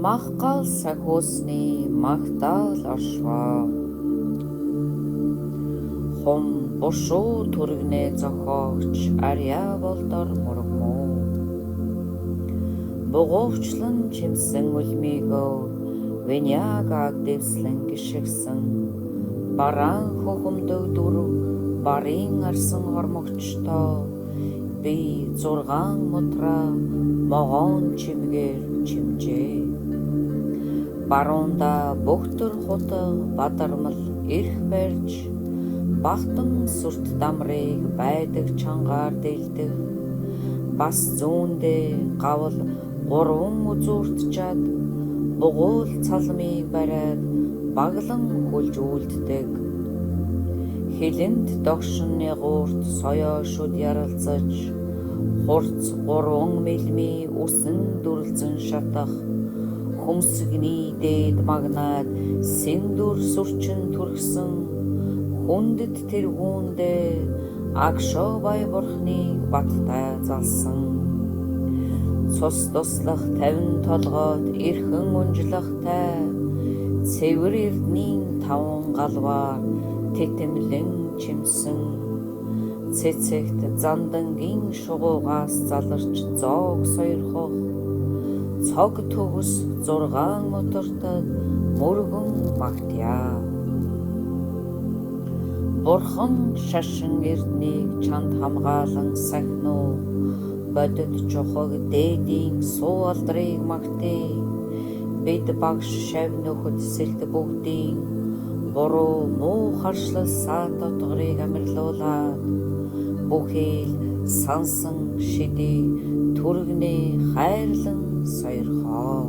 Махгал сахиусны магтаал оршвоо. Хум бушуу түргнээ зохиогч арья болдор мургмуу. Бугуувчлан чимсэн үлмийгөө венягааг дэвслэн гიშгсэн. Бараан хухамдөг дүрв барын арсан хормогчтоо би 6 мутраа могоон чимгээр чимжээ. Баруунда бөхтөр хутга бадармал эрх барьж бахтан сүрт дамрыг байдаг чангаар дэлдэх. Бас зүүндээ гавал 3 үзүүрт чад бугуул цалмыг бариад баглан хөлж үлддэг. Хилэнд догшин ягуурт соёо шүд яралцаж хурц 3 милми үсэн дүрлзэн шатах. Хүмсгний дээд магнаад сэндүр сүрчин түргсэн. Хүндэт тэргүүндээ агшоо бай бурхны баттай залсан. Цус туслах 50 толгойд эрхэн унжлахтай цэвэр эрднийн 5 галваар тэтэмлэн чимсэн. Цэцэгт зандангийн шугуугаас заларч зоог сойрхох. Цог төгс 6 мотортод мөргөн магтяа. Бурхан шашин эрднийг чанд хамгаалан сахинуу. Бодит чухаг дээдийн суу алдрыг магтээ. Бид багш шав нөхөд сэлт бүгдийн буруу муу харшлал саад дотгорыг амирлуулаад бүхэл сансан шидий түргнээ хайрлан сойрхоо.